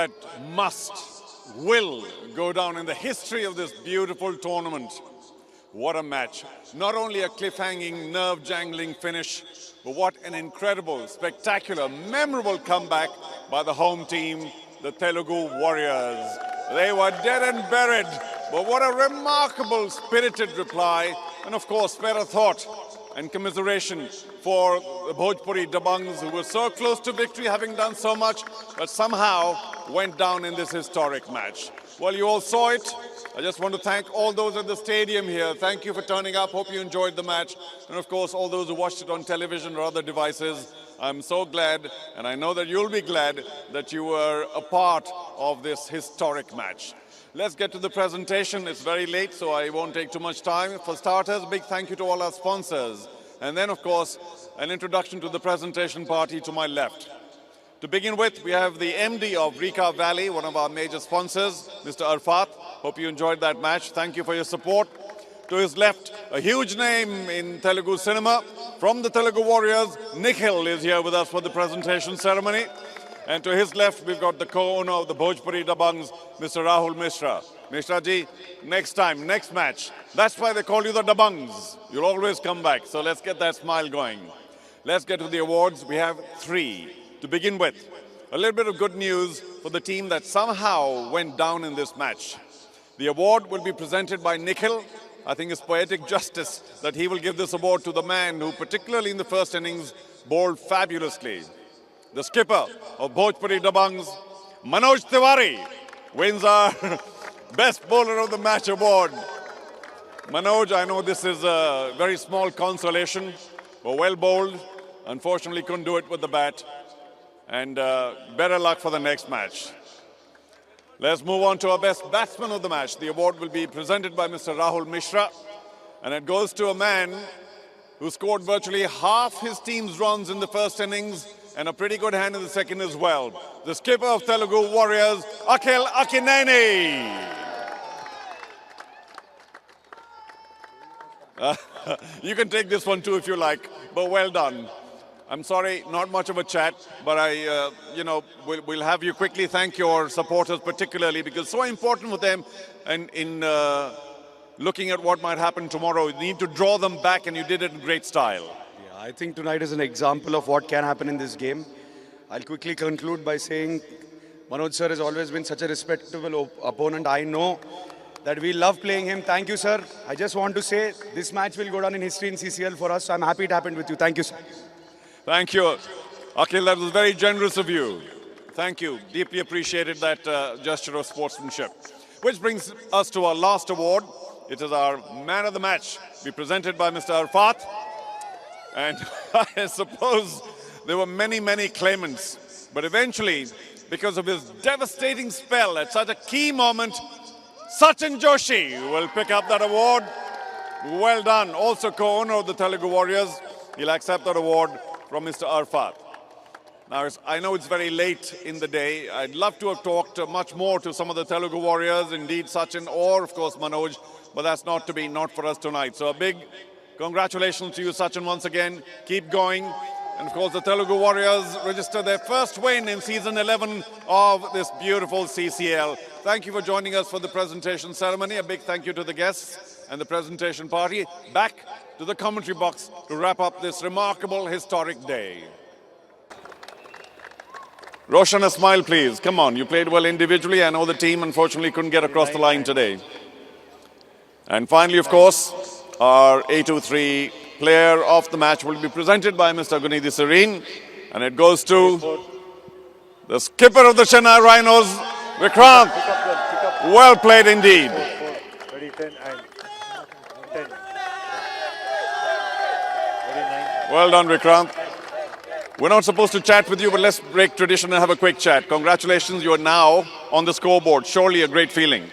that will go down in the history of this beautiful tournament. What a match. Not only a cliffhanging, nerve-jangling finish, but what an incredible, spectacular, memorable comeback by the home team, the Telugu Warriors. They were dead and buried, but what a remarkable, spirited reply, and of course, spare a thought and commiseration for the Bhojpuri Dabangs, who were so close to victory, having done so much, but somehow went down in this historic match. Well, you all saw it. I just want to thank all those at the stadium here. Thank you for turning up. Hope you enjoyed the match. And of course, all those who watched it on television or other devices. I'm so glad, and I know that you'll be glad, that you were a part of this historic match. Let's get to the presentation. It's very late, so I won't take too much time. For starters, a big thank you to all our sponsors. And then, of course, an introduction to the presentation party to my left. To begin with, we have the MD of Rika Valley, one of our major sponsors, Mr. Arfat. Hope you enjoyed that match. Thank you for your support. To his left, a huge name in Telugu cinema. From the Telugu Warriors, Nikhil is here with us for the presentation ceremony. And to his left, we've got the co-owner of the Bhojpuri Dabangs, Mr. Rahul Mishra. Mishra ji, next time, next match. That's why they call you the Dabangs. You'll always come back. So let's get that smile going. Let's get to the awards. We have 3. To begin with, a little bit of good news for the team that somehow went down in this match. The award will be presented by Nikhil. I think it's poetic justice that he will give this award to the man who, particularly in the first innings, bowled fabulously. The skipper of Bhojpuri Dabangs, Manoj Tiwari, wins our Best Bowler of the Match award. Manoj, I know this is a very small consolation, but well bowled. Unfortunately, couldn't do it with the bat. And better luck for the next match. Let's move on to our Best Batsman of the Match. The award will be presented by Mr. Rahul Mishra. And it goes to a man who scored virtually half his team's runs in the first innings and a pretty good hand in the second as well. The skipper of Telugu Warriors, Akhil Akkineni. You can take this one too if you like, but well done. I'm sorry, not much of a chat, but we'll have you quickly thank your supporters particularly, because it's so important for them and in looking at what might happen tomorrow. You need to draw them back, and you did it in great style. Yeah, I think tonight is an example of what can happen in this game. I'll quickly conclude by saying Manoj sir has always been such a respectable opponent. I know that we love playing him. Thank you, sir. I just want to say this match will go down in history in CCL for us, so I'm happy it happened with you. Thank you, sir. Thank you. Akhil, that was very generous of you. Thank you. Deeply appreciated that gesture of sportsmanship. Which brings us to our last award. It is our Man of the Match, be presented by Mr. Arfat. And I suppose there were many, many claimants. But eventually, because of his devastating spell at such a key moment, Sachin Joshi will pick up that award. Well done. Also co-owner of the Telugu Warriors. He'll accept that award from Mr. Arfat. Now, I know it's very late in the day. I'd love to have talked much more to some of the Telugu Warriors, indeed Sachin or, of course, Manoj, but that's not for us tonight. So a big congratulations to you, Sachin, once again. Keep going. And, of course, the Telugu Warriors register their first win in season 11 of this beautiful CCL. Thank you for joining us for the presentation ceremony. A big thank you to the guests and the presentation party. Back to the commentary box to wrap up this remarkable historic day. Roshan, a smile, please. Come on, you played well individually. I know the team, unfortunately, couldn't get across the line today. And finally, of course, our A23 player of the match will be presented by Mr. Gunidi Serene. And it goes to the skipper of the Chennai Rhinos, Vikrant. Well played indeed. Well done, Vikrant. We're not supposed to chat with you, but let's break tradition and have a quick chat. Congratulations, you are now on the scoreboard. Surely a great feeling.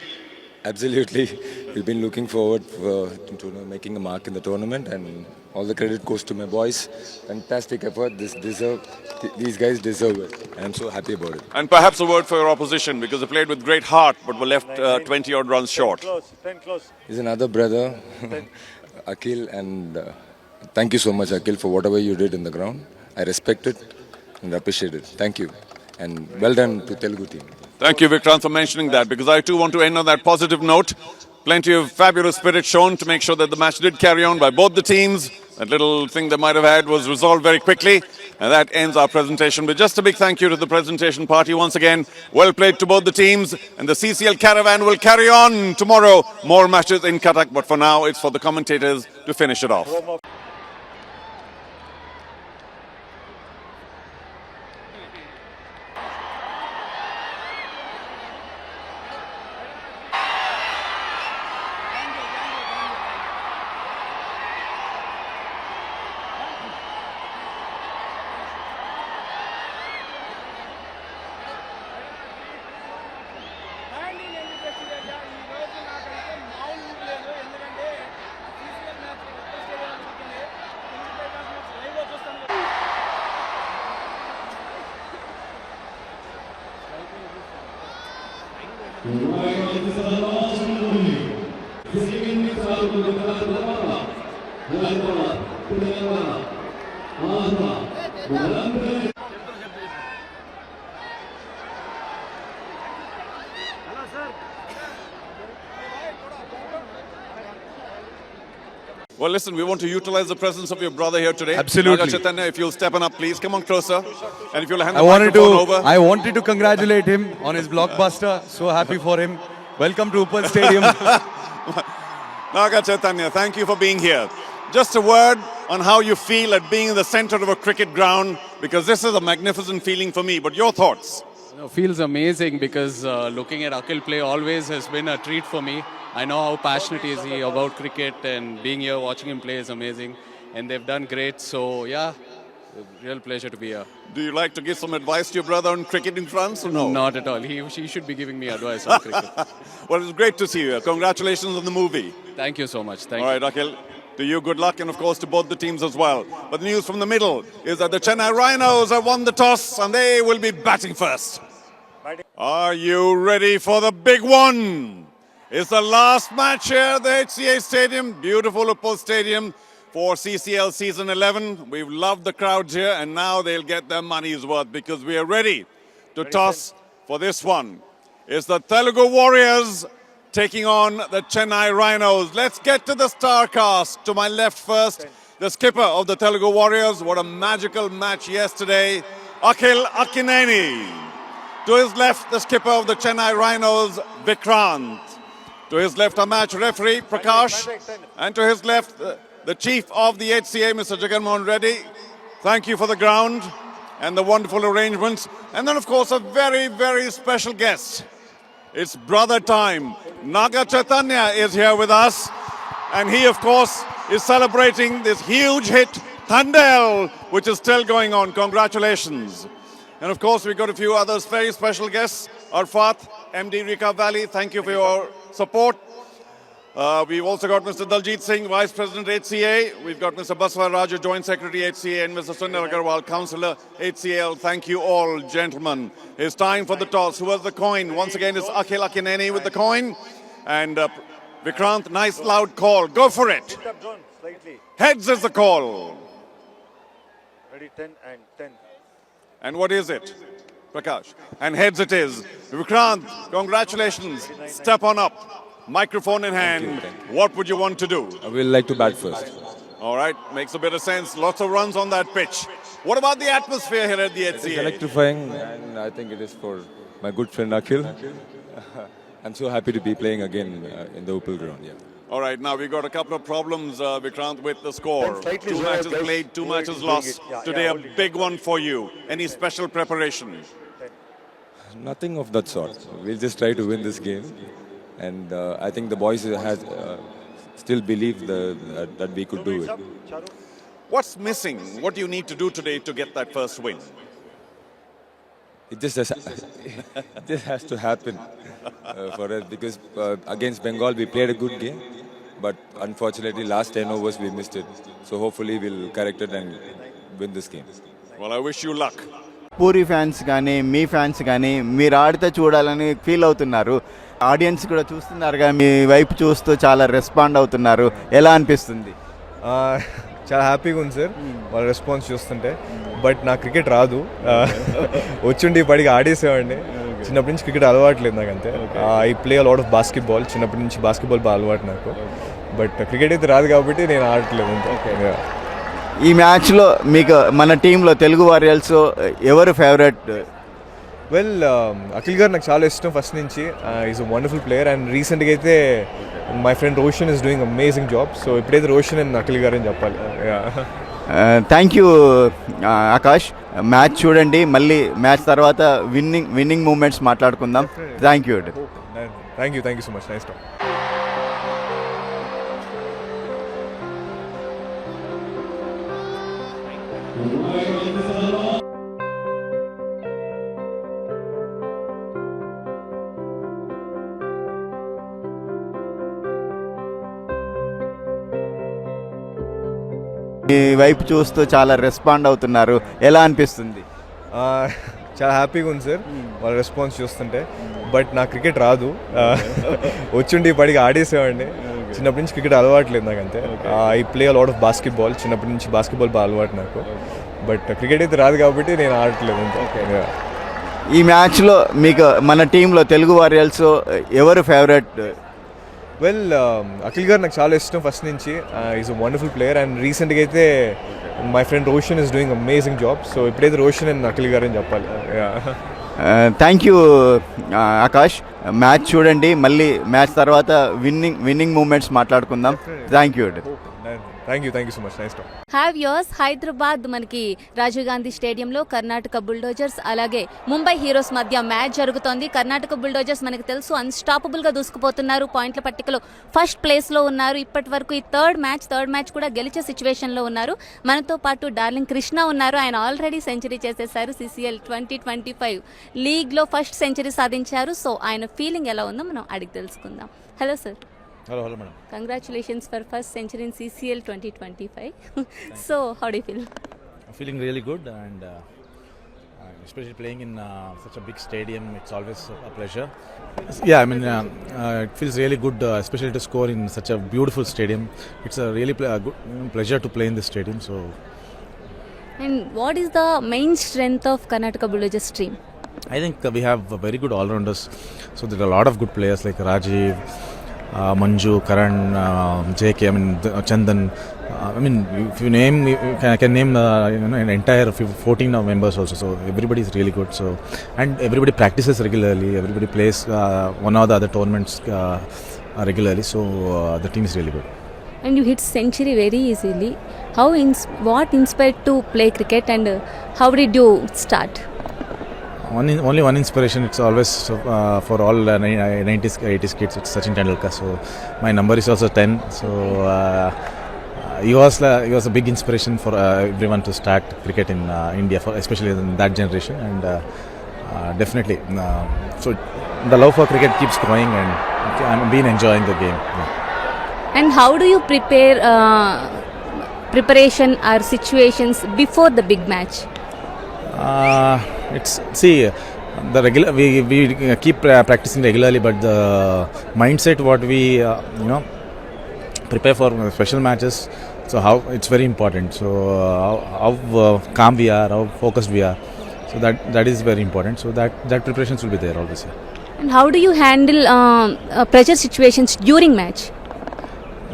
Absolutely. We've been looking forward to making a mark in the tournament, and all the credit goes to my boys. Fantastic effort. These guys deserve it. I'm so happy about it. And perhaps a word for your opposition, because they played with great heart, but were left 20-odd runs short. 10 close. He's another brother, Akhil, and thank you so much, Akhil, for whatever you did in the ground. I respect it and appreciate it. Thank you. And well done to Telugu team. Thank you, Vikrant, for mentioning that, because I too want to end on that positive note. Plenty of fabulous spirit shown to make sure that the match did carry on by both the teams. That little thing they might have had was resolved very quickly. And that ends our presentation. But just a big thank you to the presentation party once again. Well played to both the teams. And the CCL caravan will carry on tomorrow. More matches in Cuttack. But for now, it's for the commentators to finish it off. Well, listen, we want to utilize the presence of your brother here today. Absolutely. Naga Chaitanya, if you'll step on up, please. Come on closer. And if you'll hand the microphone over. I wanted to congratulate him on his blockbuster. So happy for him. Welcome to Uppal Stadium. Naga Chaitanya, thank you for being here. Just a word on how you feel at being in the center of a cricket ground, because this is a magnificent feeling for me. But your thoughts? Feels amazing because looking at Akhil play always has been a treat for me. I know how passionate is he about cricket, and being here watching him play is amazing. And they've done great. So yeah, real pleasure to be here. Do you like to give some advice to your brother on cricket in France or no? Not at all. He should be giving me advice on cricket. Well, it's great to see you. Congratulations on the movie. Thank you so much. Thank All right, Akhil. To you, good luck, and of course to both the teams as well. But the news from the middle is that the Chennai Rhinos have won the toss and they will be batting first. Are you ready for the big one? It's the last match here at the HCA Stadium, beautiful Uppal Stadium for CCL Season 11. We've loved the crowds here, and now they'll get their money's worth because we are ready to toss for this one. It's the Telugu Warriors taking on the Chennai Rhinos. Let's get to the star cast. To my left first, the skipper of the Telugu Warriors. What a magical match yesterday, Akhil Akineni. To his left, the skipper of the Chennai Rhinos, Vikrant. To his left, our match referee, Prakash. And to his left, the chief of the HCA, Mr. Jaganmohan Reddy. Thank you for the ground and the wonderful arrangements. And then, of course, a very, very special guest. It's brother time. Naga Chaitanya is here with us. And he, of course, is celebrating this huge hit, Thandel, which is still going on. Congratulations. And, of course, we've got a few others, very special guests. Arfat, MD Rika Valley, thank you for your support. We've also got Mr. Daljit Singh, Vice President HCA. We've got Mr. Baswa Raju, Joint Secretary HCA, and Mr. Sundar Agarwal, Councillor HCL. Thank you all, gentlemen. It's time for the toss. Who has the coin? Once again, it's Akhil Akineni with the coin. And Vikrant, nice loud call. Go for it. Heads is the call. Ready, 10 and 10. And what is it? Prakash. And heads it is. Vikrant, congratulations. Step on up. Microphone in hand. Thank What would you want to do? I will like to bat first. All right, makes a bit of sense. Lots of runs on that pitch. What about the atmosphere here at the It's HCA? electrifying, and I think it is for my good friend Akhil. I'm so happy to be playing again in the Uppal ground. Yeah. All right, now we've got a couple of problems, Vikrant, with the score. Slightly 2 lower matches guys. played, 2 Whoever matches is doing lost. it. Yeah, Today, yeah, a hold it. big one for you. Any special preparation? Nothing of that sort. We'll just try to win this game, and I think the boys has still believe that we could do it. What's missing? What do you need to do today to get that first win? It just has, it just has to happen for us because against Bengal we played a good game, but unfortunately last 10 overs we missed it. So hopefully we'll correct it and win this game. Well, I wish you luck. Puri fans కానీ మీ fans కానీ మీరు ఆడితే చూడాలని feel అవుతున్నారు, audience కూడా చూస్తున్నారుగా, మీ వైపు చూస్తూ చాలా రెస్పాండ్ అవుతున్నారు, ఎలా అనిపిస్తుంది? చాలా హ్యాపీగా ఉంది సార్ వాళ్ళ రెస్పాన్స్ చూస్తుంటే. బట్ నా క్రికెట్ రాదు, వచ్చుండి ఇప్పటికి ఆడేసేవాడిని. చిన్నప్పటి నుంచి క్రికెట్ అలవాట్లేదు నాకు అంతే. I play a lot of basketball, చిన్నప్పటి నుంచి బాస్కెట్బాల్ బాగా అలవాటు నాకు. బట్ క్రికెట్ అయితే రాదు కాబట్టి నేను ఆడట్లేదు అంతే. ఈ మ్యాచ్లో మీకు మన టీంలో తెలుగు వారియర్స్ ఎవరు ఫేవరెట్? వెల్, అఖిల్ గారు నాకు చాలా ఇష్టం ఫస్ట్ నుంచి. Is a wonderful player and రీసెంట్గా అయితే my friend Roshan is doing amazing job. So ఇప్పుడైతే రోషన్ అండ్ అఖిల్ గారు అని చెప్పాలి. Thank you Akash. మ్యాచ్ చూడండి, మళ్ళీ మ్యాచ్ తర్వాత విన్నింగ్ మూమెంట్స్ మాట్లాడుకుందాం. Thank you. Thank you so much. Nice talk. మీ వైపు చూస్తూ చాలా రెస్పాండ్ అవుతున్నారు, ఎలా అనిపిస్తుంది? చాలా హ్యాపీగా ఉంది సార్ వాళ్ళ రెస్పాన్స్ చూస్తుంటే. బట్ నాకు క్రికెట్ రాదు. వచ్చుండి పడిగా ఆడేసేవాడిని. చిన్నప్పటి నుంచి క్రికెట్ అలవాట్లేదు నాకు అంతే. I play a lot of basketball, చిన్నప్పటి నుంచి బాస్కెట్బాల్ బాగా అలవాటు నాకు. బట్ క్రికెట్ అయితే రాదు కాబట్టి నేను ఆడట్లేదు అంతే. ఈ మ్యాచ్లో మీకు మన టీంలో తెలుగు వారియర్స్ ఎవరు ఫేవరెట్? వెల్, అఖిల్ గారు నాకు చాలా ఇష్టం ఫస్ట్ నుంచి. Is a wonderful player and రీసెంట్గా అయితే my friend Roshan is doing amazing job. So ఇప్పుడైతే రోషన్ అండ్ అఖిల్ గారు అని చెప్పాలి. Thank you Akash. మ్యాచ్ చూడండి, మళ్ళీ మ్యాచ్ తర్వాత విన్నింగ్ మూమెంట్స్ మాట్లాడుకుందాం. Thank you. Thank you so much. Nice talk. Have yours Hyderabad మనకి రాజీవ్ గాంధీ స్టేడియంలో కర్ణాటక బుల్డోజర్స్ అలాగే ముంబై హీరోస్ మధ్య మ్యాచ్ జరుగుతోంది. కర్ణాటక బుల్డోజర్స్ మనకు తెలుసు అన్స్టాపబుల్గా దూసుకుపోతున్నారు, పాయింట్ల పట్టికలో ఫస్ట్ ప్లేస్లో ఉన్నారు. ఇప్పటి వరకు ఈ థర్డ్ మ్యాచ్ కూడా గెలిచే సిచ్యువేషన్లో ఉన్నారు. మనతో పాటు డార్లింగ్ కృష్ణ ఉన్నారు. ఆయన ఆల్రెడీ సెంచరీ చేసేసారు. CCL 2025 లీగ్లో ఫస్ట్ సెంచరీ సాధించారు. సో ఆయన ఫీలింగ్ ఎలా ఉందో మనం అడిగి తెలుసుకుందాం. Hello sir. Hello, madam. Congratulations for first century in CCL 2025. So, how do you feel? I'm feeling really good and especially playing in such a big stadium, it's always a pleasure. Yeah, I mean, it feels really good, especially to score in such a beautiful stadium. It's a really good pleasure to play in this stadium. So, And what is the main strength of Karnataka Bulldogs team? I think we have very good all-rounders. So, there are a lot of good players like Rajiv, Manju, Karan, JK, I mean Chandan. I mean, if you name, I can name an entire 14 members also. So everybody is really good. So and everybody practices regularly. Everybody plays one or the other tournaments regularly. So the team is really good. And you hit century very easily. What inspired to play cricket and how did you start? Only one inspiration. It's always for all 90s, 80s kids. It's Sachin Tendulkar. So my number is also 10. So he was a big inspiration for everyone to start cricket in India, especially in that generation. And definitely, so the love for cricket keeps growing, and I've been enjoying the game. Yeah. And how do you prepare preparation or situations before the big match? It's the regular we keep practicing regularly, but the mindset what we prepare for special matches, so how it's very important. So how calm we are, how focused we are, so that is very important. So that preparations will be there always. And how do you handle pressure situations during match?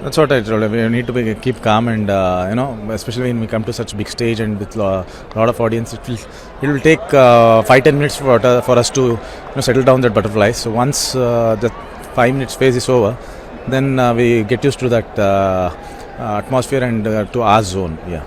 That's what I told you. We need to keep calm and especially when we come to such big stage and with a lot of audience, it will take 5-10 minutes for us to settle down that butterfly. So once the 5 minutes phase is over, then we get used to that atmosphere and to our zone. Yeah.